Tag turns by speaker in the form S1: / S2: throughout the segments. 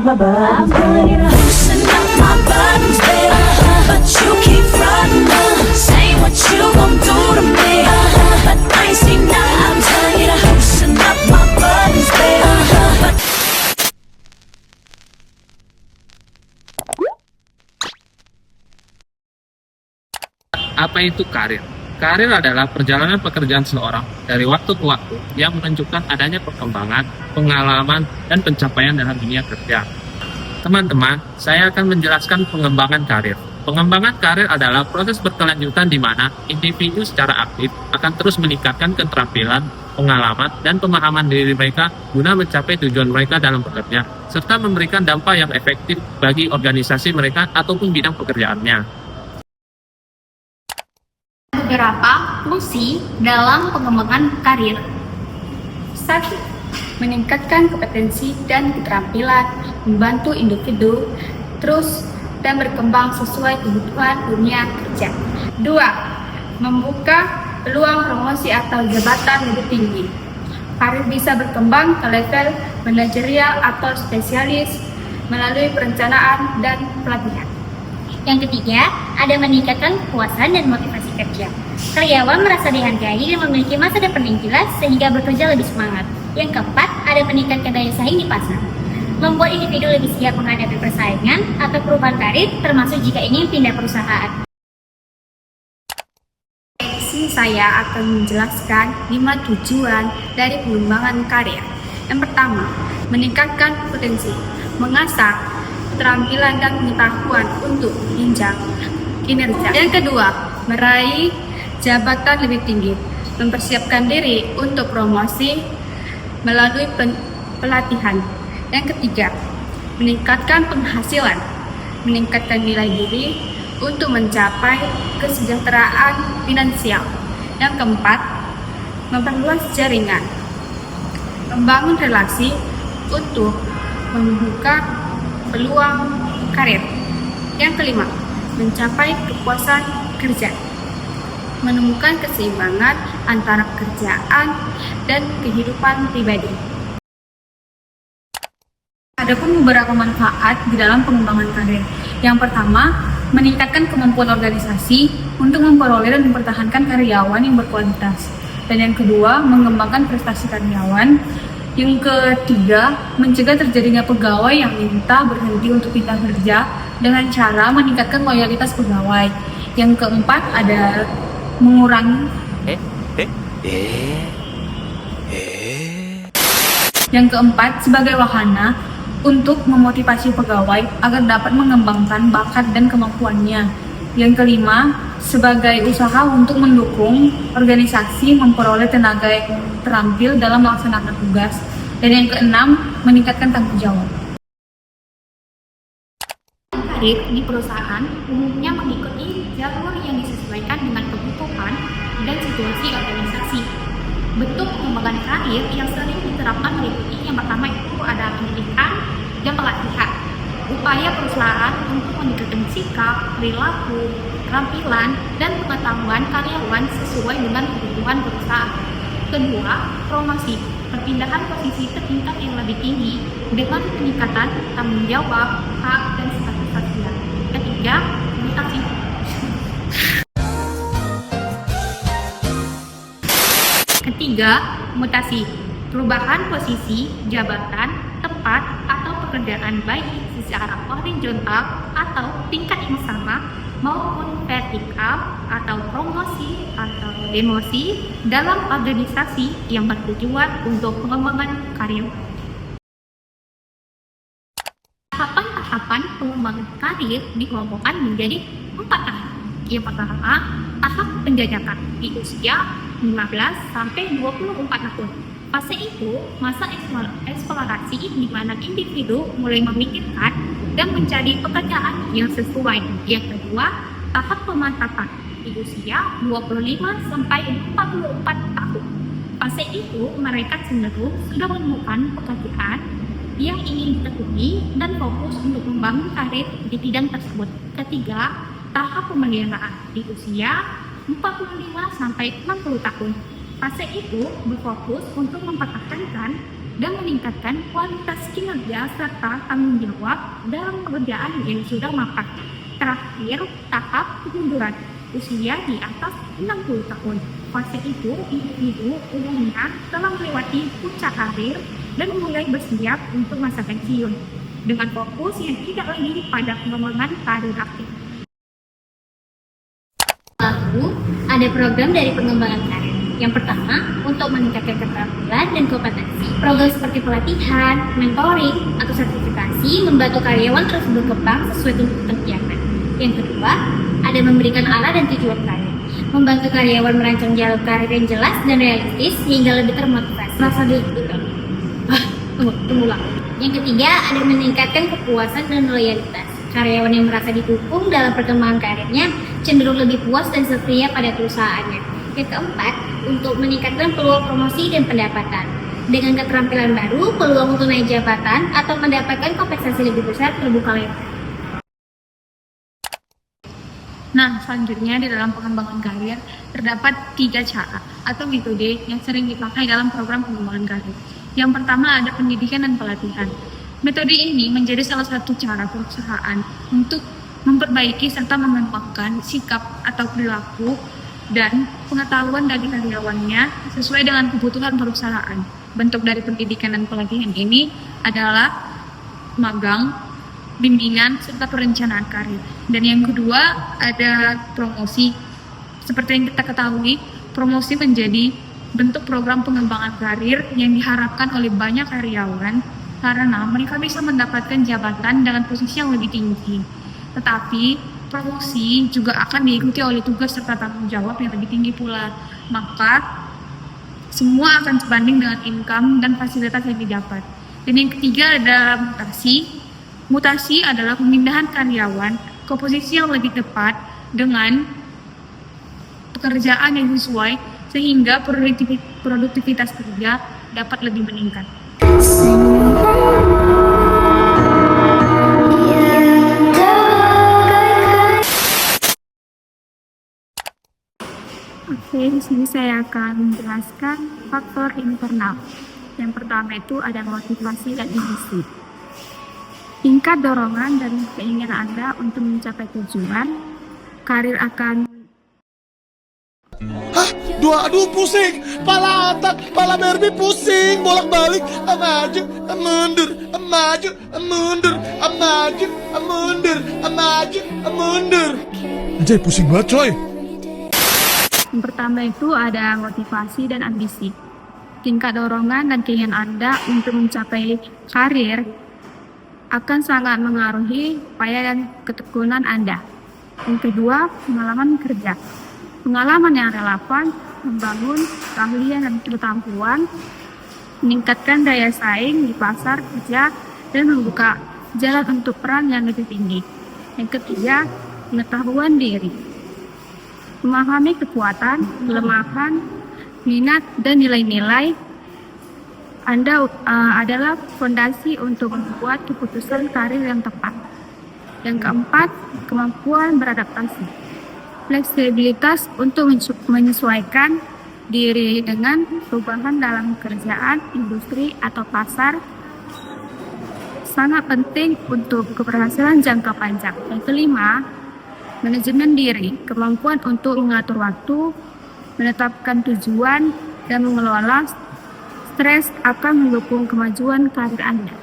S1: my buttons, babe.
S2: Loosen up my buttons, babe. But you keep frontin', saying what you gon' do to me. But I ain't seen nothing. I'm telling you to loosen up my buttons, babe. But
S3: Apa itu karir? Karir adalah perjalanan pekerjaan seseorang dari waktu ke waktu yang menunjukkan adanya perkembangan, pengalaman, dan pencapaian dalam dunia kerja. Teman-teman, saya akan menjelaskan pengembangan karir. Pengembangan karir adalah proses berkelanjutan di mana individu secara aktif akan terus meningkatkan keterampilan, pengalaman, dan pemahaman diri mereka guna mencapai tujuan mereka dalam bekerja, serta memberikan dampak yang efektif bagi organisasi mereka ataupun bidang pekerjaannya.
S4: Beberapa fungsi dalam pengembangan karir. 1. Meningkatkan kompetensi dan keterampilan, membantu individu terus dan berkembang sesuai kebutuhan dunia kerja. 2. Membuka peluang promosi atau jabatan lebih tinggi. Karir bisa berkembang ke level manajerial atau spesialis melalui perencanaan dan pelatihan.
S5: Yang ketiga, ada meningkatkan kepuasan dan motivasi kerja. Karyawan merasa dihargai dan memiliki masa depan yang jelas sehingga bekerja lebih semangat. Yang keempat, ada meningkatkan daya saing di pasar. Membuat individu lebih siap menghadapi persaingan atau perubahan karir, termasuk jika ingin pindah perusahaan.
S4: Saya akan menjelaskan 5 tujuan dari pengembangan karir. Yang pertama, meningkatkan potensi, mengasah keterampilan dan pengetahuan untuk jenjang kinerja. Yang kedua, meraih jabatan lebih tinggi, mempersiapkan diri untuk promosi melalui pelatihan. Yang ketiga, meningkatkan penghasilan, meningkatkan nilai diri untuk mencapai kesejahteraan finansial. Yang keempat, memperluas jaringan, membangun relasi untuk membuka peluang karir. Yang kelima, mencapai kepuasan kerja, menemukan keseimbangan antara pekerjaan dan kehidupan pribadi. Adapun beberapa manfaat di dalam pengembangan karir. Yang pertama, meningkatkan kemampuan organisasi untuk memperoleh dan mempertahankan karyawan yang berkualitas. Dan yang kedua, mengembangkan prestasi karyawan. Yang ketiga, mencegah terjadinya pegawai yang minta berhenti untuk pindah kerja dengan cara meningkatkan loyalitas pegawai. Yang keempat, ada mengurangi Yang keempat, sebagai wahana untuk memotivasi pegawai agar dapat mengembangkan bakat dan kemampuannya. Yang kelima, sebagai usaha untuk mendukung organisasi memperoleh tenaga yang terampil dalam melaksanakan tugas. Dan yang keenam, meningkatkan tanggung jawab. Karir di perusahaan umumnya mengikuti jalur yang disesuaikan dengan kebutuhan dan situasi organisasi. Bentuk pengembangan karir yang sering diterapkan meliputi yang pertama itu ada pendidikan dan pelatihan. Upaya perusahaan untuk meningkatkan sikap, perilaku, keterampilan, dan pengetahuan karyawan sesuai dengan kebutuhan perusahaan. Kedua, promosi, perpindahan posisi ke tingkat yang lebih tinggi dengan peningkatan tanggung jawab, hak, dan status sosial. Ketiga, mutasi. Perubahan posisi, jabatan, tempat, atau pekerjaan baik secara horizontal atau tingkat yang sama maupun vertikal atau promosi atau demosi dalam organisasi yang bertujuan untuk pengembangan karir. Tahapan-tahapan pengembangan karir dikelompokkan menjadi 4 tahap. Yang pertama, tahap penjajakan di usia 15 sampai 24 tahun. Fase itu masa eksplorasi di mana individu mulai memikirkan dan mencari pekerjaan yang sesuai. Yang kedua, tahap pemantapan di usia 25 sampai 44 tahun. Fase itu mereka cenderung sudah menemukan pekerjaan yang ingin ditekuni dan fokus untuk membangun karir di bidang tersebut. Ketiga, tahap pemeliharaan di usia 45 sampai 60 tahun. Fase itu berfokus untuk mempertahankan dan meningkatkan kualitas kinerja serta tanggung jawab dalam pekerjaan yang sudah mapan. Terakhir, tahap kemunduran usia di atas 60 tahun. Fase itu individu umumnya telah melewati puncak karir dan mulai bersiap untuk masa pensiun dengan fokus yang tidak lagi pada pengembangan karir aktif.
S5: Lalu, ada program dari pengembangan karir. Yang pertama, untuk meningkatkan keterampilan dan kompetensi. Program seperti pelatihan, mentoring, atau sertifikasi membantu karyawan terus berkembang sesuai tuntutan pekerjaan. Yang kedua, ada memberikan arah dan tujuan karir. Membantu karyawan merancang jalur karir yang jelas dan realistis sehingga lebih termotivasi. Rasa deg-degan. Tunggu lah. Yang ketiga, ada meningkatkan kepuasan dan loyalitas. Karyawan yang merasa didukung dalam perkembangan karirnya cenderung lebih puas dan setia pada perusahaannya. Yang keempat, untuk meningkatkan peluang promosi dan pendapatan. Dengan keterampilan baru, peluang untuk naik jabatan atau mendapatkan kompensasi lebih besar terbuka lebar.
S4: Nah, selanjutnya di dalam pengembangan karir terdapat 3 cara atau metode yang sering dipakai dalam program pengembangan karir. Yang pertama ada pendidikan dan pelatihan. Metode ini menjadi salah satu cara perusahaan untuk memperbaiki serta mengembangkan sikap atau perilaku dan pengetahuan dari karyawannya sesuai dengan kebutuhan perusahaan. Bentuk dari pendidikan dan pelatihan ini adalah magang, bimbingan, serta perencanaan karir. Dan yang kedua ada promosi. Seperti yang kita ketahui, promosi menjadi bentuk program pengembangan karir yang diharapkan oleh banyak karyawan karena mereka bisa mendapatkan jabatan dengan posisi yang lebih tinggi. Tetapi promosi juga akan diikuti oleh tugas serta tanggung jawab yang lebih tinggi pula. Maka semua akan sebanding dengan income dan fasilitas yang didapat. Dan yang ketiga adalah mutasi. Mutasi adalah pemindahan karyawan ke posisi yang lebih tepat dengan pekerjaan yang sesuai sehingga produktivitas kerja dapat lebih meningkat. Oke, di sini saya akan menjelaskan faktor internal. Yang pertama itu ada motivasi dan ambisi. Tingkat dorongan dan keinginan Anda untuk mencapai tujuan, karir akan
S1: Aduh pusing, pala otak, pala Barbie pusing, bolak-balik, maju, mundur, maju, mundur, maju, mundur, maju, mundur. Anjay, pusing banget coy.
S4: Yang pertama itu ada motivasi dan ambisi. Tingkat dorongan dan keinginan Anda untuk mencapai karir akan sangat mengaruhi upaya dan ketekunan Anda. Yang kedua, pengalaman kerja. Pengalaman yang relevan, membangun keahlian dan keterampilan, meningkatkan daya saing di pasar kerja, dan membuka jalan untuk peran yang lebih tinggi. Yang ketiga, pengetahuan diri. Memahami kekuatan, kelemahan, minat, dan nilai-nilai Anda adalah fondasi untuk membuat keputusan karir yang tepat. Yang keempat, kemampuan beradaptasi. Fleksibilitas untuk menyesuaikan diri dengan perubahan dalam pekerjaan, industri, atau pasar sangat penting untuk keberhasilan jangka panjang. Yang kelima, manajemen diri, kemampuan untuk mengatur waktu, menetapkan tujuan, dan mengelola stres akan mendukung kemajuan karir Anda.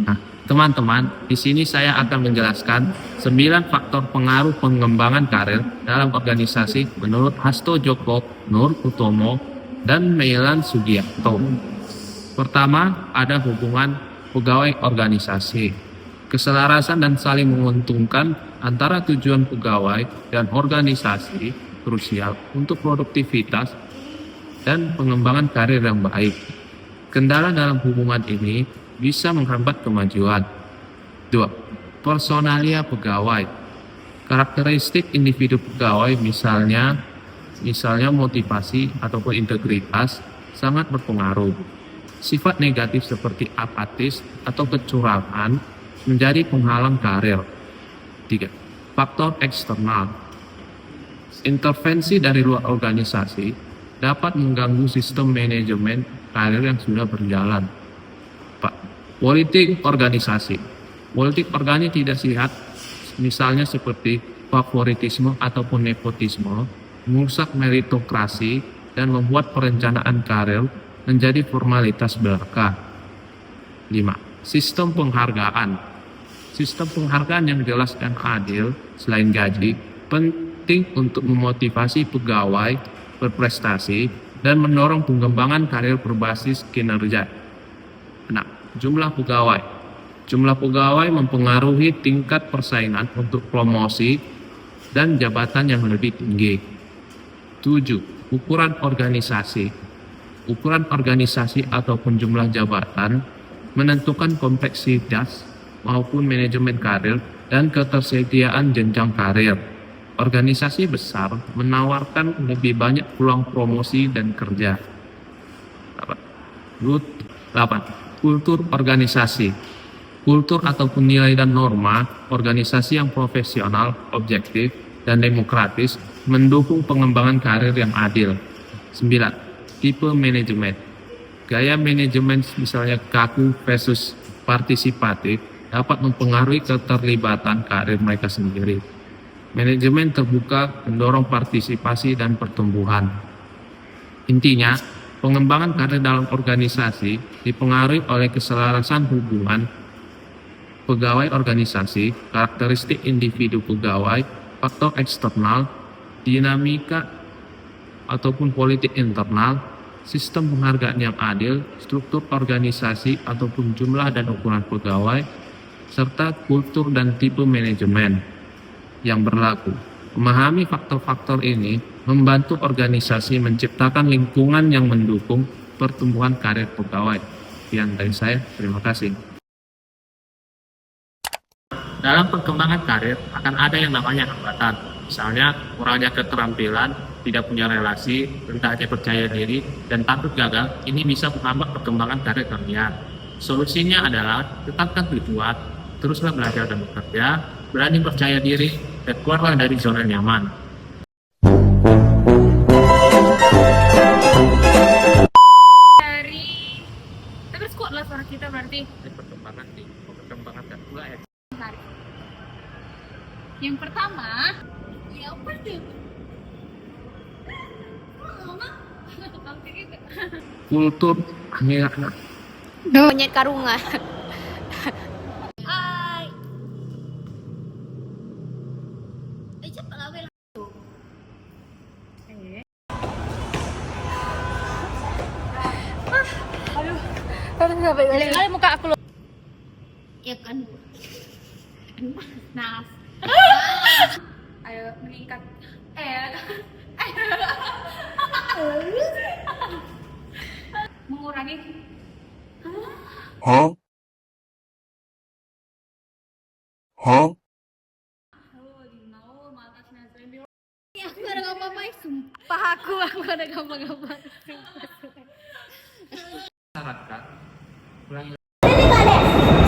S3: Nah, teman-teman, di sini saya akan menjelaskan 9 faktor pengaruh pengembangan karir dalam organisasi menurut Hasto Djoko, Nur Utomo, dan Meilan Sugiarto. Pertama, ada hubungan pegawai organisasi. Keselarasan dan saling menguntungkan antara tujuan pegawai dan organisasi krusial untuk produktivitas dan pengembangan karir yang baik. Kendala dalam hubungan ini bisa menghambat kemajuan. 2. Personalia pegawai. Karakteristik individu pegawai misalnya motivasi ataupun integritas sangat berpengaruh. Sifat negatif seperti apatis atau kecurangan menjadi penghalang karir. 3. Faktor eksternal. Intervensi dari luar organisasi dapat mengganggu sistem manajemen karir yang sudah berjalan. Pak, politik organisasi. Politik organisasi tidak sehat, misalnya seperti favoritisme ataupun nepotisme, merusak meritokrasi, dan membuat perencanaan karir menjadi formalitas belaka. 5. Sistem penghargaan. Sistem penghargaan yang jelas dan adil selain gaji penting untuk memotivasi pegawai berprestasi dan mendorong pengembangan karir berbasis kinerja. 6. Jumlah pegawai. Jumlah pegawai mempengaruhi tingkat persaingan untuk promosi dan jabatan yang lebih tinggi. 7. Ukuran organisasi. Ukuran organisasi ataupun jumlah jabatan menentukan kompleksitas maupun manajemen karir dan ketersediaan jenjang karir. Organisasi besar menawarkan lebih banyak peluang promosi dan kerja. 8. Kultur organisasi. Kultur ataupun nilai dan norma organisasi yang profesional, objektif, dan demokratis mendukung pengembangan karir yang adil. 9. Tipe manajemen. Gaya manajemen misalnya kaku versus partisipatif dapat mempengaruhi keterlibatan karir mereka sendiri. Manajemen terbuka mendorong partisipasi dan pertumbuhan. Intinya, pengembangan karir dalam organisasi dipengaruhi oleh keselarasan hubungan pegawai organisasi, karakteristik individu pegawai, faktor eksternal, dinamika ataupun politik internal, sistem penghargaan yang adil, struktur organisasi ataupun jumlah dan ukuran pegawai, serta kultur dan tipe manajemen yang berlaku. Memahami faktor-faktor ini membantu organisasi menciptakan lingkungan yang mendukung pertumbuhan karir pegawai. Sekian dari saya, terima kasih. Dalam perkembangan karir akan ada yang namanya hambatan, misalnya kurangnya keterampilan, tidak punya relasi, rendahnya percaya diri, dan takut gagal. Ini bisa menghambat perkembangan karir kalian. Solusinya adalah tetapkan tujuan, teruslah belajar dan bekerja, berani percaya diri, dan keluarlah dari zona nyaman.
S4: Terus kuatlah suara kita berarti.
S3: Perkembangan dan pula ya.
S4: Yang pertama, ya apa tuh?
S3: Kultur
S6: Monyet karungan. Kali muka aku loh.
S4: Ya kan. Nah. Ayo meningkat. Mengurangi.
S1: Huh? Huh?
S6: Aku gak ada ngapa-ngapain, sumpah aku gak ada ngapa-ngapain.
S3: Sarankan ulangi.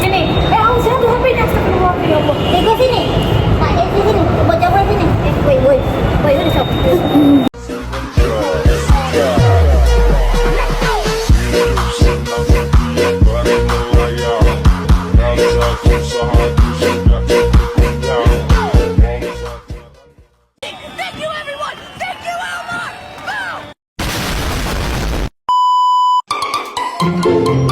S5: Sini. Aku siapa tuh HP dah astagfirullah. Gue sini. Pak, sini. Coba jawab sini. Woi. Woi, udah sok.
S2: Thank you, everyone. Thank you, Elmore. Go!